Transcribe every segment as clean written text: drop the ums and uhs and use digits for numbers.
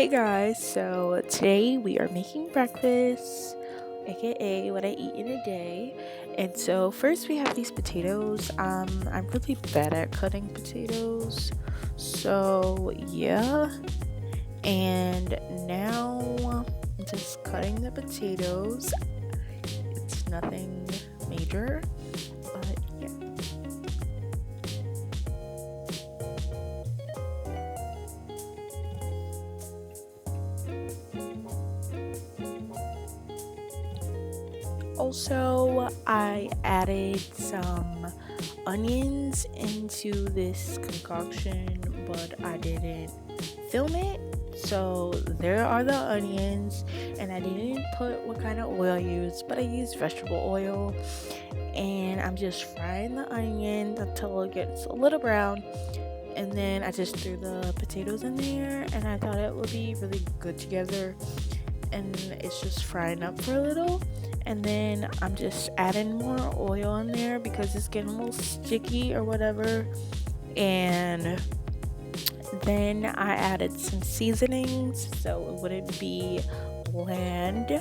Hey guys, so today we are making breakfast, aka what I eat in a day. And so first we have these potatoes. I'm really bad at cutting potatoes. So yeah. And now I'm just cutting the potatoes. It's nothing major, but yeah. Also, I added some onions into this concoction, but I didn't film it. So there are the onions, and I didn't put what kind of oil I used, but I used vegetable oil. And I'm just frying the onions until it gets a little brown. And then I just threw the potatoes in there, and I thought it would be really good together. And it's just frying up for a little, and then I'm just adding more oil in there because it's getting a little sticky or whatever. And then I added some seasonings so it wouldn't be bland.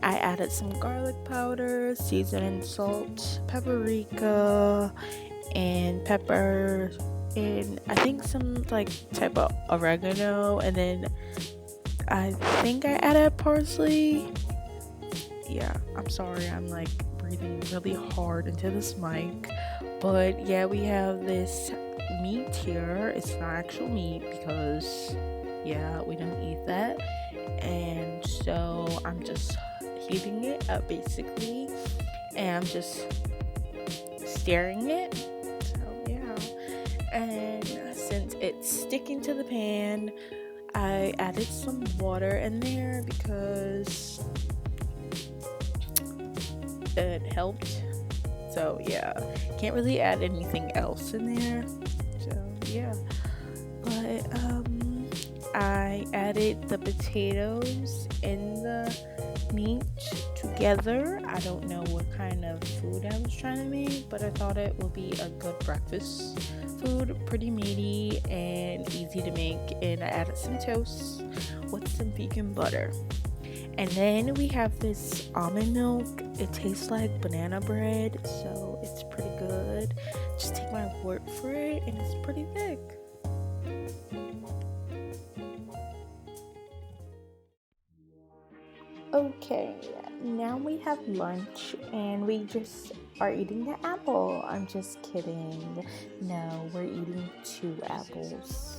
I added some garlic powder, seasoning salt, paprika, and pepper, and I think some like type of oregano, and then I think I added parsley. Yeah, I'm sorry, I'm like breathing really hard into this mic. But yeah, we have this meat here. It's not actual meat because, yeah, we don't eat that. And so I'm just heating it up basically. And I'm just stirring it. So yeah. And since it's sticking to the pan, I added some water in there because it helped. So yeah, can't really add anything else in there. So yeah, but I added the potatoes and the meat together. I don't know what kind of food I was trying to make, but I thought it would be a good breakfast food, pretty meaty and easy to make. And I added some toast with some vegan butter. And then we have this almond milk. It tastes like banana bread, so it's pretty good. Just take my word for it, and it's pretty thick. Okay, now we have lunch, and we just are eating the apple. I'm just kidding. No, we're eating 2 apples.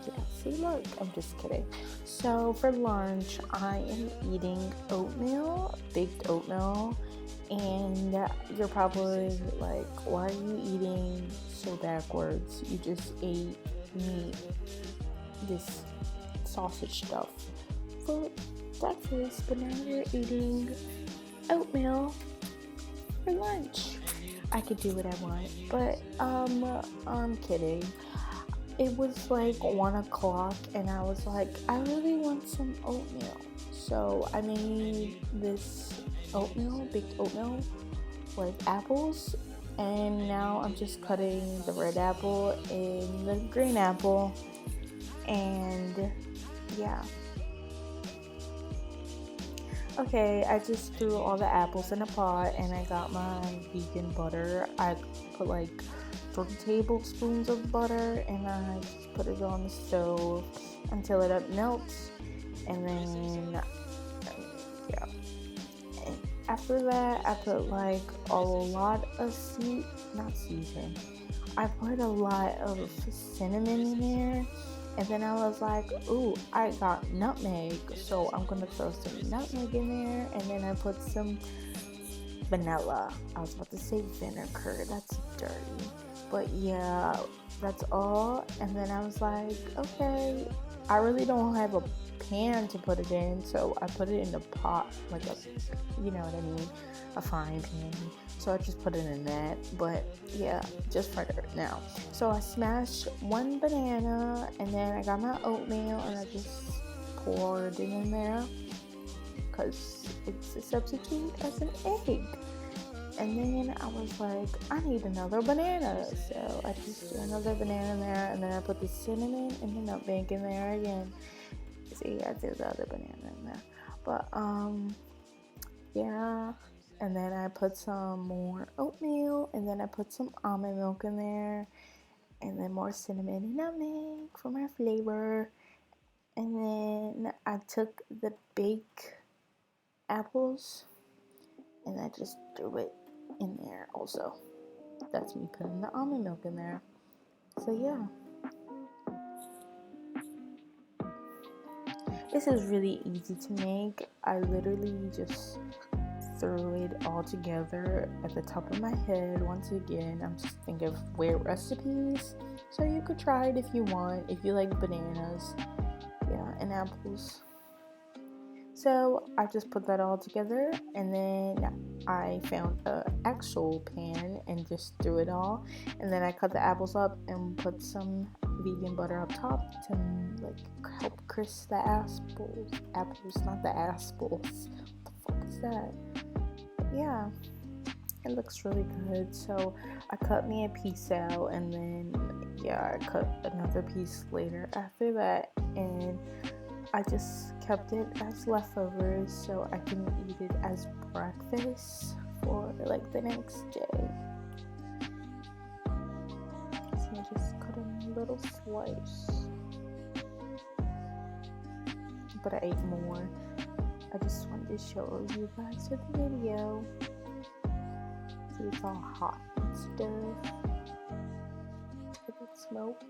Yeah, see, look, I'm just kidding. So for lunch, I am eating oatmeal, baked oatmeal, and you're probably like, why are you eating so backwards? You just ate meat, this sausage stuff for breakfast, but now you're eating oatmeal for lunch. I could do what I want, but I'm kidding. It was like 1 o'clock, and I was like, I really want some oatmeal. So I made this oatmeal, baked oatmeal with apples, and now I'm just cutting the red apple and the green apple, and yeah. Okay, I just threw all the apples in a pot, and I got my vegan butter. I put like 3 tablespoons of butter, and I just put it on the stove until it melts, and then yeah. And after that, I put like a lot of not season. I put a lot of cinnamon in there. And then I was like, ooh, I got nutmeg, so I'm gonna throw some nutmeg in there. And then I put some vanilla. I was about to say vinegar, that's dirty. But yeah, that's all. And then I was like, okay, I really don't have a pan to put it in, so I put it in a pot, like a, you know what I mean, a frying pan. So I just put it in that. But yeah, just for now. So I smashed 1 banana, and then I got my oatmeal, and I just poured it in there because it's a substitute as an egg. And then I was like, I need another banana. So I just threw another banana in there, and then I put the cinnamon and the nutmeg in there again. See, I did the other banana in there. But, yeah. And then I put some more oatmeal, and then I put some almond milk in there, and then more cinnamon and nutmeg for my flavor. And then I took the baked apples, and I just threw it in there also. That's me putting the almond milk in there. So yeah. This is really easy to make. I literally just threw it all together at the top of my head. Once again, I'm just thinking of weird recipes, so you could try it if you want, if you like bananas, yeah, and apples. So I just put that all together, and then I found an actual pan and just threw it all, and then I cut the apples up and put some vegan butter up top to like help crisp the apples, not the aspals. What the fuck is that? But yeah, it looks really good. So I cut me a piece out, and then yeah, I cut another piece later after that, and I just kept it as leftovers so I can eat it as breakfast for like the next day. So I just cut a little slice, but I ate more. I just wanted to show you guys with the video. See, it's all hot and stuff. Look at smoke.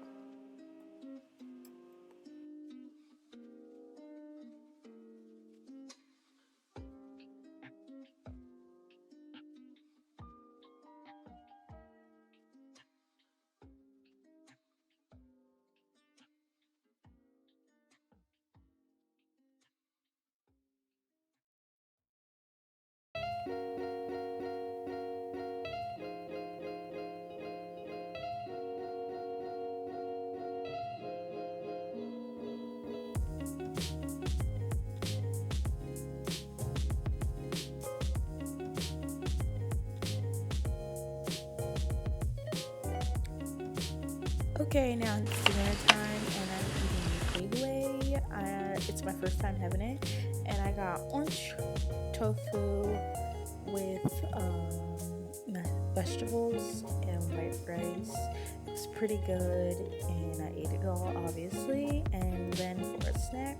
Okay, now it's dinner time, and I'm eating takeaway. It's my first time having it, and I got orange tofu with vegetables and white rice. It's pretty good, and I ate it all, obviously. And then for a snack,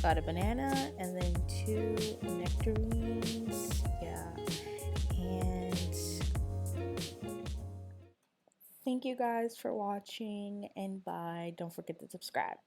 got a banana and then 2 nectarines. Yeah, and thank you guys for watching, and bye. Don't forget to subscribe.